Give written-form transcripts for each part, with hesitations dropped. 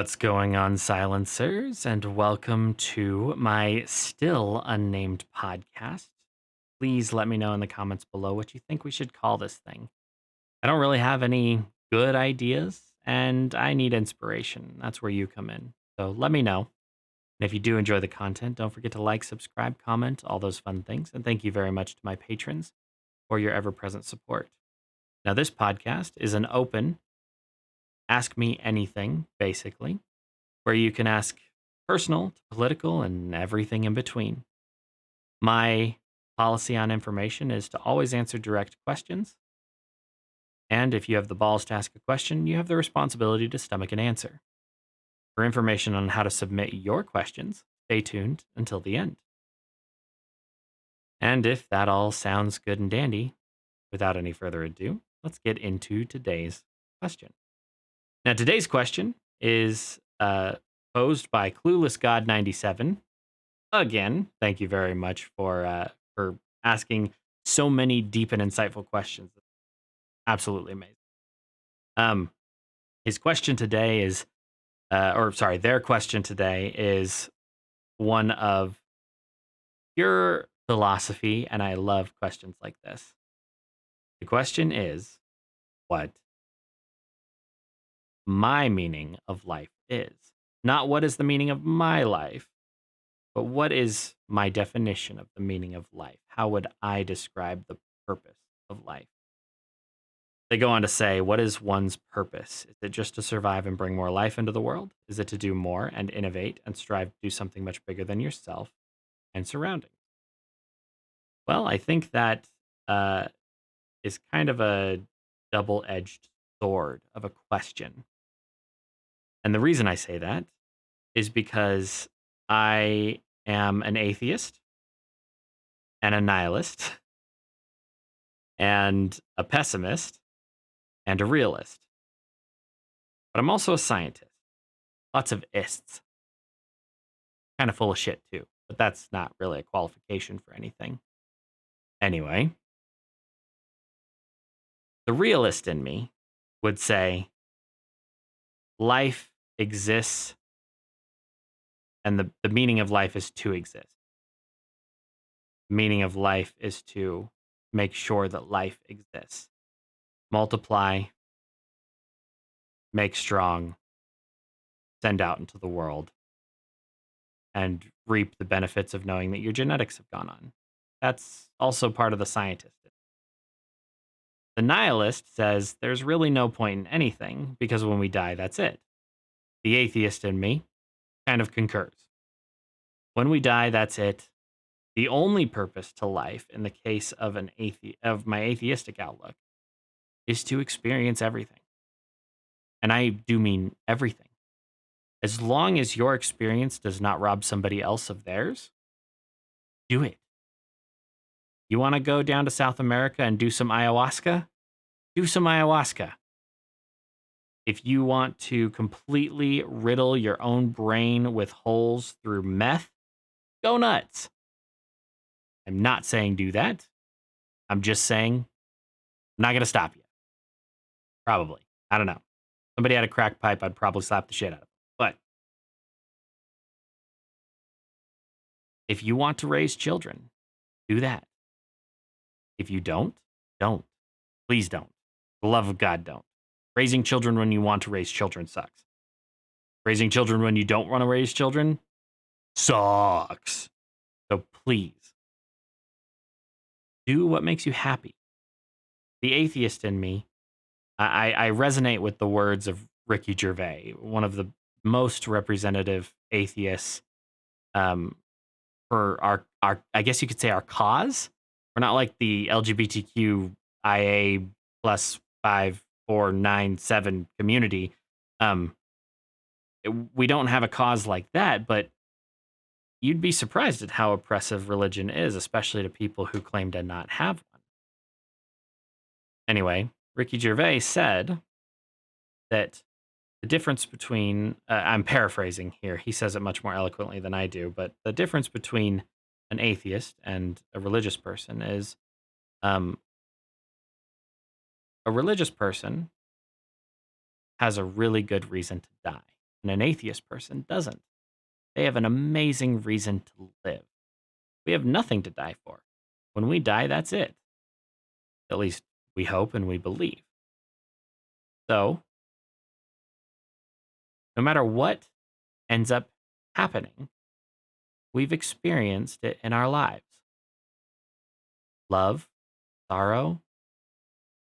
What's going on, silencers? And welcome to my still unnamed podcast. Please let me know in the comments below what you think we should call this thing. I don't really have any good ideas, and I need inspiration. That's where you come in. So let me know. And if you do enjoy the content, don't forget to like, subscribe, comment, all those fun things. And thank you very much to my patrons for your ever present support. Now, this podcast is an open, ask me anything, basically, where you can ask personal to political and everything in between. My policy on information is to always answer direct questions. And if you have the balls to ask a question, you have the responsibility to stomach an answer. For information on how to submit your questions, stay tuned until the end. And if that all sounds good and dandy, without any further ado, let's get into today's question. Now, today's question is posed by Clueless God 97. Again, thank you very much for asking so many deep and insightful questions. Absolutely amazing. Um, his question today is, their question today is one of pure philosophy, and I love questions like this. The question is, what my meaning of life is. Not what is the meaning of my life, but what is my definition of the meaning of life? How would I describe the purpose of life? They go on to say, what is one's purpose? Is it just to survive and bring more life into the world? Is it to do more and innovate and strive to do something much bigger than yourself and surroundings? Well, I think that uh, is kind of a double edged sword of a question. And the reason I say that is because I am an atheist and a nihilist and a pessimist and a realist. But I'm also a scientist. Lots of ists. Kind of full of shit too, but that's not really a qualification for anything. Anyway, the realist in me would say life exists and the meaning of life is to exist. The meaning of life is to make sure that life exists. Multiply, make strong, send out into the world, and reap the benefits of knowing that your genetics have gone on. That's also part of the scientist. The nihilist says there's really no point in anything because when we die, that's it. The atheist in me kind of concurs. When we die, that's it. The only purpose to life, in the case of of my atheistic outlook, is to experience everything. And I do mean everything. As long as your experience does not rob somebody else of theirs, do it. You want to go down to South America and do some ayahuasca? Do some ayahuasca. If you want to completely riddle your own brain with holes through meth, go nuts. I'm not saying do that. I'm just saying I'm not going to stop you. Probably. I don't know. Somebody had a crack pipe, I'd probably slap the shit out of them. But if you want to raise children, do that. If you don't. Please don't. For the love of God, don't. Raising children when you want to raise children sucks. Raising children when you don't want to raise children sucks. So please, do what makes you happy. The atheist in me, I resonate with the words of Ricky Gervais, one of the most representative atheists for our I guess you could say our cause. We're not like the LGBTQIA plus 5497 community. We don't have a cause like that, but you'd be surprised at how oppressive religion is, especially to people who claim to not have one. Anyway, Ricky Gervais said that the difference between, I'm paraphrasing here, he says it much more eloquently than I do, but the difference between an atheist and a religious person is um, a religious person has a really good reason to die. and an atheist person doesn't. They have an amazing reason to live. We have nothing to die for. When we die, that's it. At least we hope and we believe. So, no matter what ends up happening, we've experienced it in our lives. Love, sorrow,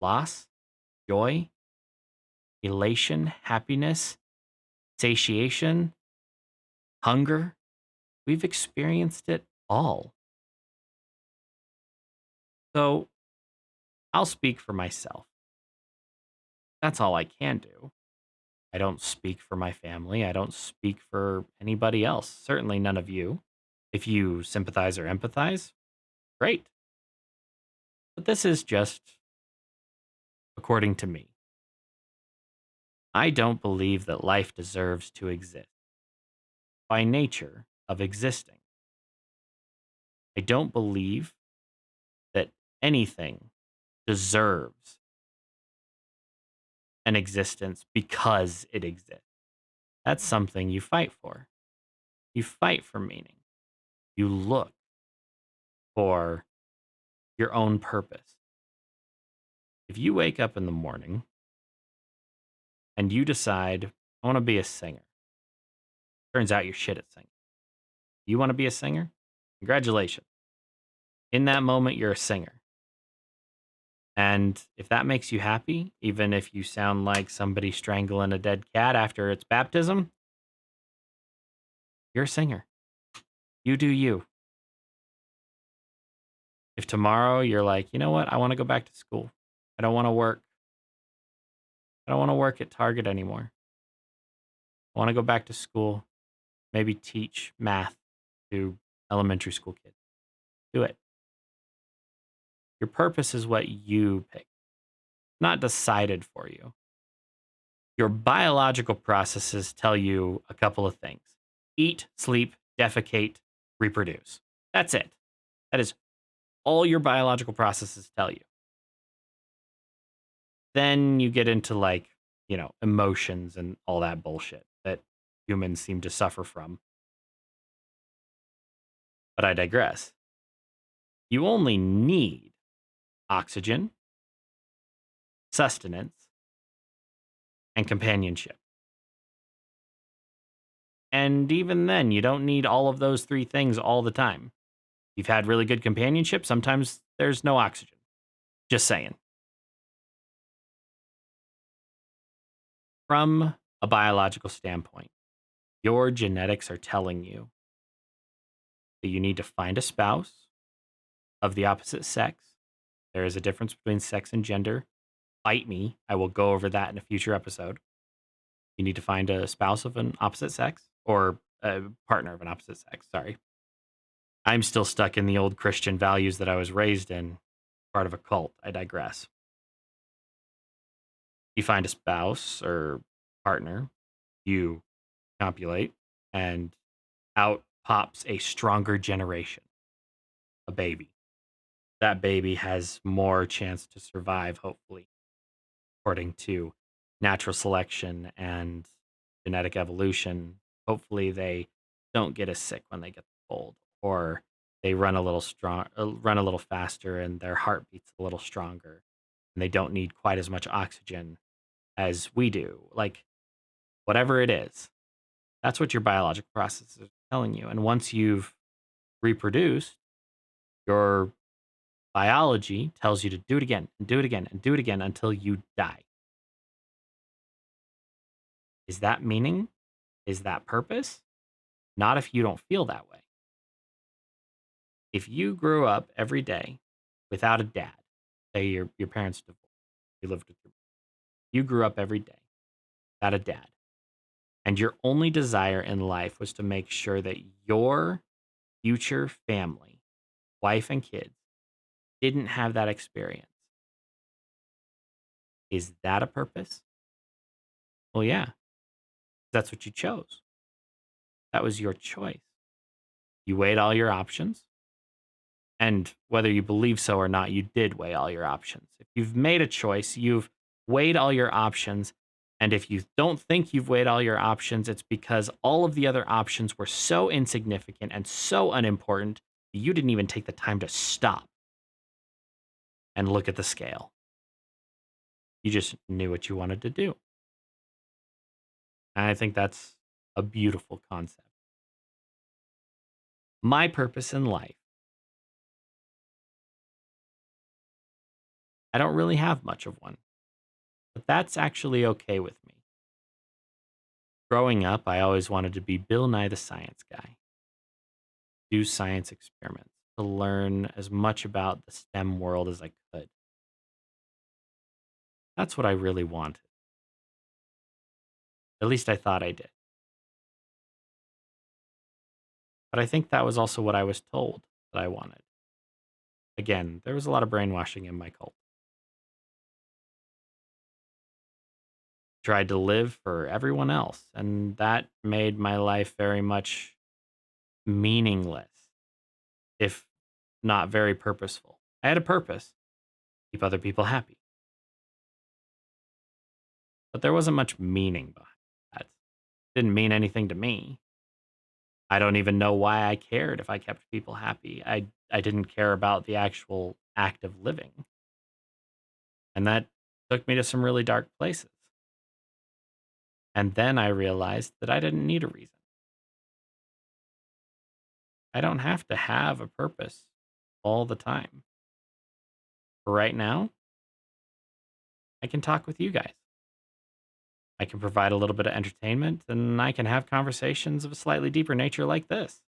loss, joy, elation, happiness, satiation, hunger. We've experienced it all. So I'll speak for myself. That's all I can do. I don't speak for my family. I don't speak for anybody else. Certainly none of you. If you sympathize or empathize, great. But this is just according to me. I don't believe that life deserves to exist by nature of existing. I don't believe that anything deserves an existence because it exists. That's something you fight for. You fight for meaning. You look for your own purpose. If you wake up in the morning and you decide, I want to be a singer, turns out you're shit at singing. You want to be a singer? Congratulations. In that moment, you're a singer. And if that makes you happy, even if you sound like somebody strangling a dead cat after its baptism, you're a singer. You do you. If tomorrow you're like, you know what, I want to go back to school. I don't want to work. I don't want to work at Target anymore. I want to go back to school, maybe teach math to elementary school kids. Do it. Your purpose is what you pick, not decided for you. Your biological processes tell you a couple of things: eat, sleep, defecate, reproduce. That's it. That is all your biological processes tell you. Then you get into like, emotions and all that bullshit that humans seem to suffer from. But I digress. You only need oxygen, sustenance, and companionship. And even then, you don't need all of those three things all the time. You've had really good companionship, sometimes there's no oxygen. Just saying. From a biological standpoint, your genetics are telling you that you need to find a spouse of the opposite sex. There is a difference between sex and gender. Fight me. I will go over that in a future episode. You need to find a spouse of an opposite sex or a partner of an opposite sex. Sorry. I'm still stuck in the old Christian values that I was raised in, part of a cult. I digress. You find a spouse or partner, you copulate, and out pops a stronger generation, a baby. That baby has more chance to survive, hopefully, according to natural selection and genetic evolution. Hopefully, they don't get as sick when they get the cold, or they run a little faster, and their heart beats a little stronger, and they don't need quite as much oxygen as we do. Like whatever it is, that's what your biological process is telling you. And once you've reproduced, your biology tells you to do it again and do it again and do it again until you die. Is that meaning? Is that purpose? Not if you don't feel that way. If you grew up every day without a dad, say your parents divorced, you lived with you grew up every day without a dad, and your only desire in life was to make sure that your future family, wife and kids, didn't have that experience. Is that a purpose? Well, yeah, that's what you chose. That was your choice. You weighed all your options. And whether you believe so or not, you did weigh all your options. If you've made a choice, you've weighed all your options And if you don't think you've weighed all your options, it's because all of the other options were so insignificant and so unimportant that you didn't even take the time to stop and look at the scale. You just knew what you wanted to do. And I think that's a beautiful concept. My purpose in life, I don't really have much of one, but that's actually okay with me. Growing up, I always wanted to be Bill Nye the Science Guy, do science experiments, to learn as much about the STEM world as I could. That's what I really wanted. At least I thought I did. But I think that was also what I was told that I wanted. Again, there was a lot of brainwashing in my cult. Tried to live for everyone else, and that made my life very much meaningless, if not very purposeful. I had a purpose, keep other people happy, but there wasn't much meaning behind that. Didn't mean anything to me. I don't even know why I cared if I kept people happy. I didn't care about the actual act of living. And that took me to some really dark places. And then I realized that I didn't need a reason. I don't have to have a purpose all the time. For right now, I can talk with you guys. I can provide a little bit of entertainment, and I can have conversations of a slightly deeper nature like this.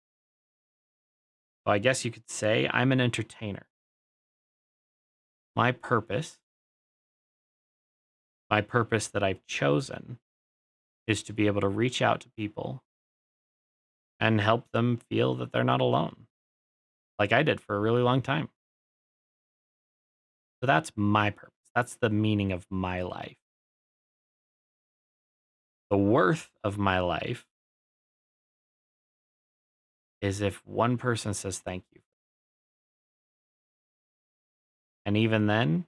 So I guess you could say I'm an entertainer. My purpose, my purpose that I've chosen, is to be able to reach out to people and help them feel that they're not alone, like I did for a really long time. So that's my purpose. That's the meaning of my life. The worth of my life is if one person says thank you. And even then,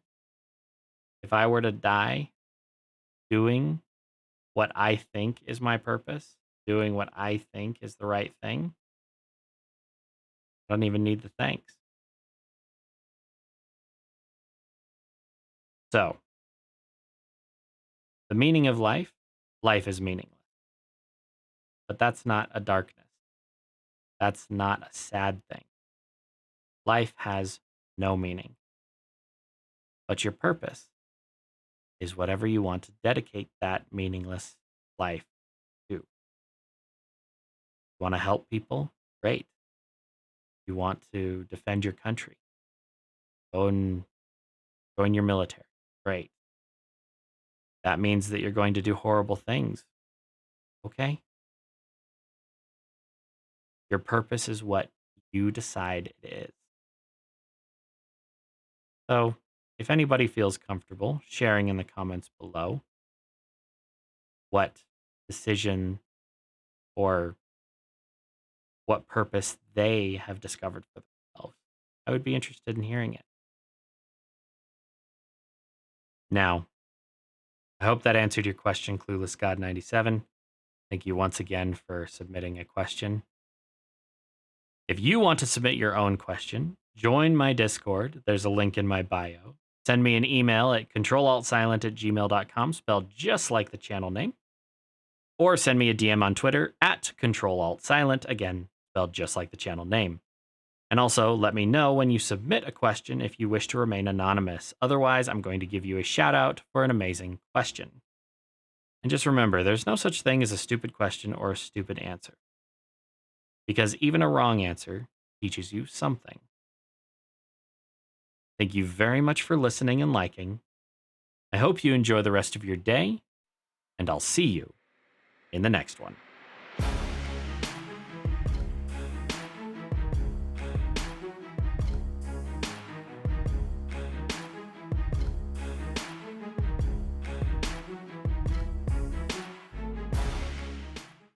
if I were to die doing what I think is my purpose, doing what I think is the right thing, I don't even need the thanks. So, the meaning of life is meaningless. But that's not a darkness. That's not a sad thing. Life has no meaning. But your purpose is whatever you want to dedicate that meaningless life to. You want to help people? Great. You want to defend your country? Go and join your military. Great. That means that you're going to do horrible things. Okay. Your purpose is what you decide it is. So, if anybody feels comfortable sharing in the comments below what decision or what purpose they have discovered for themselves, I would be interested in hearing it. Now, I hope that answered your question, Clueless God 97. Thank you once again for submitting a question. If you want to submit your own question, join my Discord. There's a link in my bio. Send me an email at controlaltsilent@gmail.com, spelled just like the channel name. Or send me a DM on Twitter at controlaltsilent, again, spelled just like the channel name. And also let me know when you submit a question if you wish to remain anonymous. Otherwise, I'm going to give you a shout out for an amazing question. And just remember, there's no such thing as a stupid question or a stupid answer, because even a wrong answer teaches you something. Thank you very much for listening and liking. I hope you enjoy the rest of your day, and I'll see you in the next one.